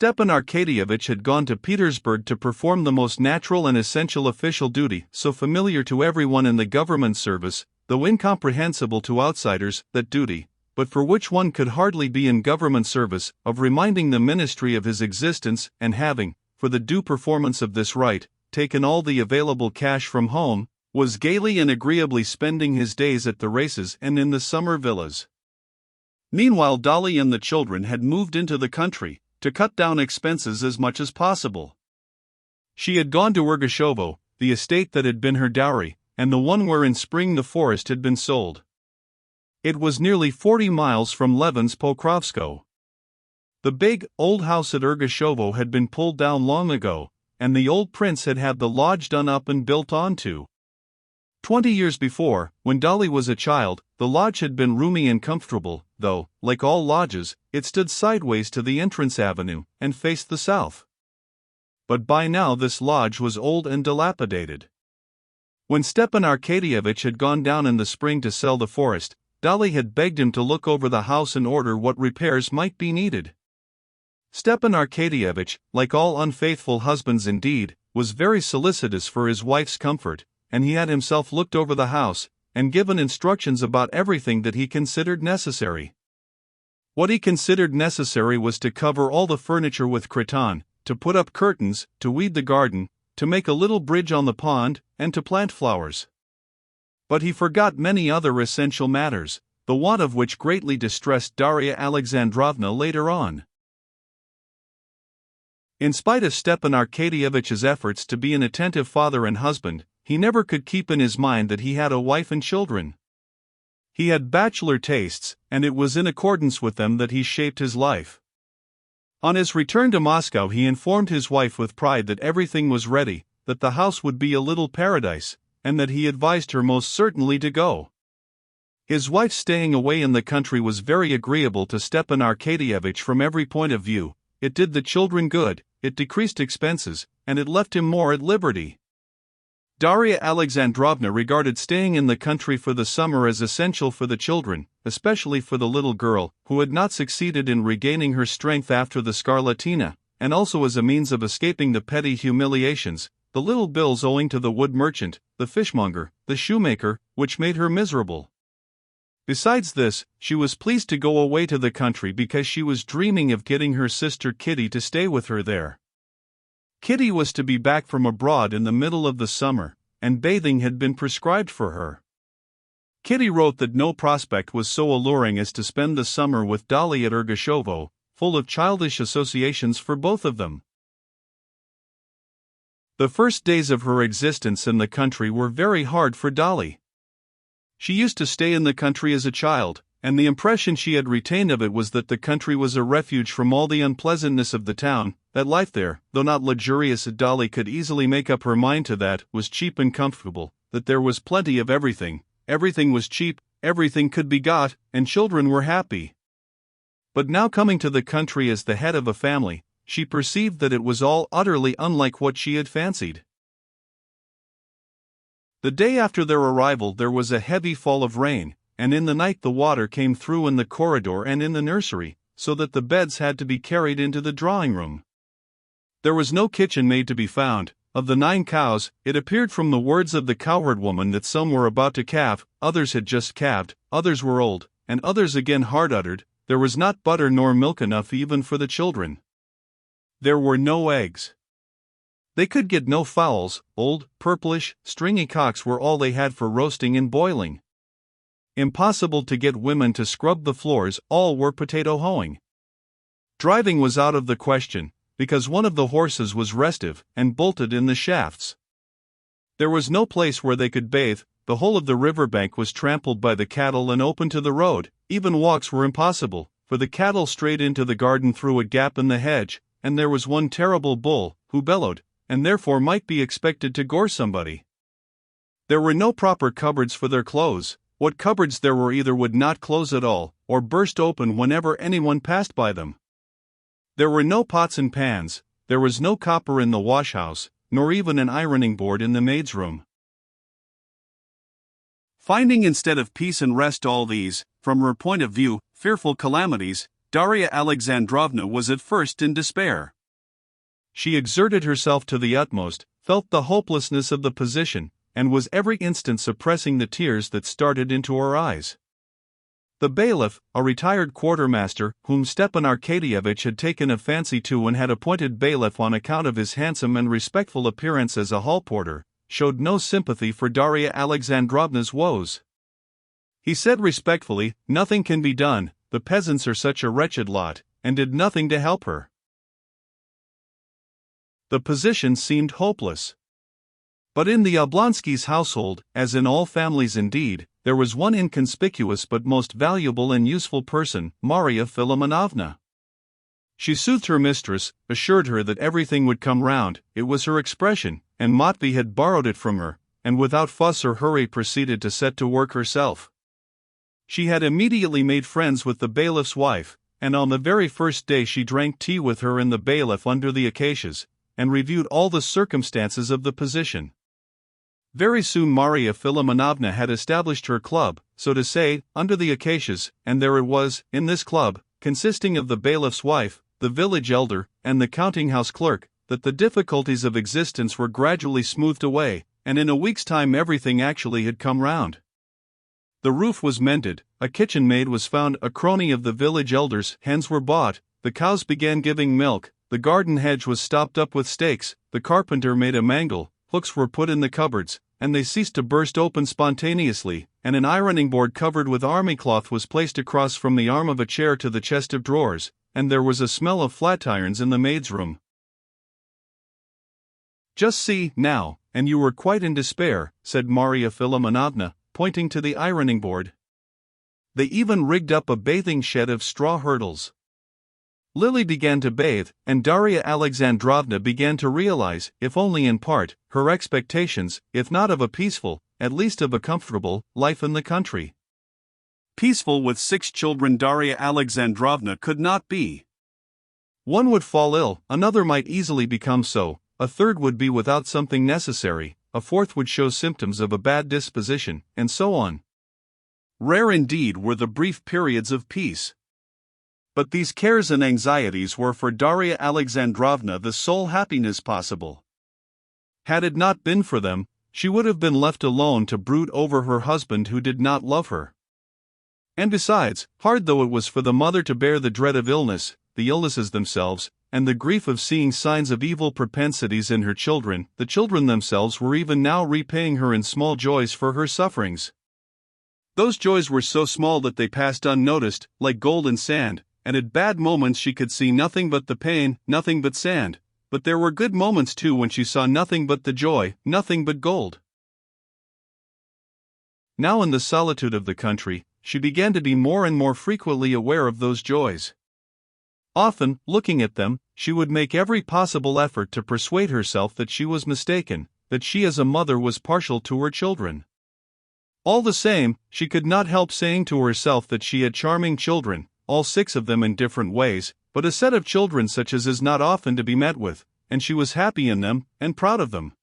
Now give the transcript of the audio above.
Stepan Arkadyevitch had gone to Petersburg to perform the most natural and essential official duty, so familiar to everyone in the government service, though incomprehensible to outsiders, that duty, but for which one could hardly be in government service, of reminding the ministry of his existence, and having, for the due performance of this rite, taken all the available cash from home, was gaily and agreeably spending his days at the races and in the summer villas. Meanwhile Dolly and the children had moved into the country, to cut down expenses as much as possible. She had gone to Ergushovo, the estate that had been her dowry, and the one where in spring the forest had been sold. It was nearly 40 miles from Levin's Pokrovskoe. The big, old house at Ergushovo had been pulled down long ago, and the old prince had had the lodge done up and built onto. 20 years before, when Dolly was a child, the lodge had been roomy and comfortable, though, like all lodges, it stood sideways to the entrance avenue, and faced the south. But by now this lodge was old and dilapidated. When Stepan Arkadyevitch had gone down in the spring to sell the forest, Dolly had begged him to look over the house and order what repairs might be needed. Stepan Arkadyevitch, like all unfaithful husbands indeed, was very solicitous for his wife's comfort, and he had himself looked over the house, and given instructions about everything that he considered necessary. What he considered necessary was to cover all the furniture with cretonne, to put up curtains, to weed the garden, to make a little bridge on the pond, and to plant flowers. But he forgot many other essential matters, the want of which greatly distressed Darya Alexandrovna later on. In spite of Stepan Arkadyevitch's efforts to be an attentive father and husband, he never could keep in his mind that he had a wife and children. He had bachelor tastes, and it was in accordance with them that he shaped his life. On his return to Moscow he informed his wife with pride that everything was ready, that the house would be a little paradise, and that he advised her most certainly to go. His wife's staying away in the country was very agreeable to Stepan Arkadyevitch from every point of view. It did the children good, it decreased expenses, and it left him more at liberty. Darya Alexandrovna regarded staying in the country for the summer as essential for the children, especially for the little girl, who had not succeeded in regaining her strength after the scarlatina, and also as a means of escaping the petty humiliations, the little bills owing to the wood merchant, the fishmonger, the shoemaker, which made her miserable. Besides this, she was pleased to go away to the country because she was dreaming of getting her sister Kitty to stay with her there. Kitty was to be back from abroad in the middle of the summer, and bathing had been prescribed for her. Kitty wrote that no prospect was so alluring as to spend the summer with Dolly at Ergushovo, full of childish associations for both of them. The first days of her existence in the country were very hard for Dolly. She used to stay in the country as a child, and the impression she had retained of it was that the country was a refuge from all the unpleasantness of the town, that life there, though not luxurious, Dolly could easily make up her mind to that, was cheap and comfortable, that there was plenty of everything was cheap, everything could be got, and children were happy. But now coming to the country as the head of a family, she perceived that it was all utterly unlike what she had fancied. The day after their arrival there was a heavy fall of rain, and in the night the water came through in the corridor and in the nursery, so that the beds had to be carried into the drawing-room. There was no kitchen maid to be found. Of the 9 cows, it appeared from the words of the cowherd woman that some were about to calve, others had just calved, others were old, and others again hard-uddered. There was not butter nor milk enough even for the children. There were no eggs. They could get no fowls. Old, purplish, stringy cocks were all they had for roasting and boiling. Impossible to get women to scrub the floors, all were potato hoeing. Driving was out of the question, because one of the horses was restive, and bolted in the shafts. There was no place where they could bathe. The whole of the riverbank was trampled by the cattle and open to the road. Even walks were impossible, for the cattle strayed into the garden through a gap in the hedge, and there was one terrible bull, who bellowed, and therefore might be expected to gore somebody. There were no proper cupboards for their clothes. What cupboards there were either would not close at all, or burst open whenever anyone passed by them. There were no pots and pans, there was no copper in the wash-house, nor even an ironing board in the maid's room. Finding instead of peace and rest all these, from her point of view, fearful calamities, Darya Alexandrovna was at first in despair. She exerted herself to the utmost, felt the hopelessness of the position, and was every instant suppressing the tears that started into her eyes. The bailiff, a retired quartermaster, whom Stepan Arkadyevitch had taken a fancy to and had appointed bailiff on account of his handsome and respectful appearance as a hall porter, showed no sympathy for Darya Alexandrovna's woes. He said respectfully, "Nothing can be done, the peasants are such a wretched lot," and did nothing to help her. The position seemed hopeless. But in the Oblonsky's household, as in all families indeed, there was one inconspicuous but most valuable and useful person, Marya Philimonovna. She soothed her mistress, assured her that everything would come round, it was her expression, and Matvey had borrowed it from her, and without fuss or hurry proceeded to set to work herself. She had immediately made friends with the bailiff's wife, and on the very first day she drank tea with her and the bailiff under the acacias, and reviewed all the circumstances of the position. Very soon Marya Philimonovna had established her club, so to say, under the acacias, and there it was, in this club, consisting of the bailiff's wife, the village elder, and the counting-house clerk, that the difficulties of existence were gradually smoothed away, and in a week's time everything actually had come round. The roof was mended, a kitchen maid was found, a crony of the village elder's, hens were bought, the cows began giving milk, the garden hedge was stopped up with stakes, the carpenter made a mangle, hooks were put in the cupboards, and they ceased to burst open spontaneously, and an ironing board covered with army cloth was placed across from the arm of a chair to the chest of drawers, and there was a smell of flat irons in the maid's room. "Just see, now, and you were quite in despair," said Marya Philimonovna, pointing to the ironing board. They even rigged up a bathing shed of straw hurdles. Lily began to bathe, and Darya Alexandrovna began to realize, if only in part, her expectations, if not of a peaceful, at least of a comfortable, life in the country. Peaceful with 6 children Darya Alexandrovna could not be. One would fall ill, another might easily become so, a third would be without something necessary, a fourth would show symptoms of a bad disposition, and so on. Rare indeed were the brief periods of peace. But these cares and anxieties were for Darya Alexandrovna the sole happiness possible. Had it not been for them, she would have been left alone to brood over her husband who did not love her. And besides, hard though it was for the mother to bear the dread of illness, the illnesses themselves, and the grief of seeing signs of evil propensities in her children, the children themselves were even now repaying her in small joys for her sufferings. Those joys were so small that they passed unnoticed, like gold and sand, and at bad moments she could see nothing but the pain, nothing but sand, but there were good moments too when she saw nothing but the joy, nothing but gold. Now in the solitude of the country, she began to be more and more frequently aware of those joys. Often, looking at them, she would make every possible effort to persuade herself that she was mistaken, that she as a mother was partial to her children. All the same, she could not help saying to herself that she had charming children, all 6 of them in different ways, but a set of children such as is not often to be met with, and she was happy in them, and proud of them.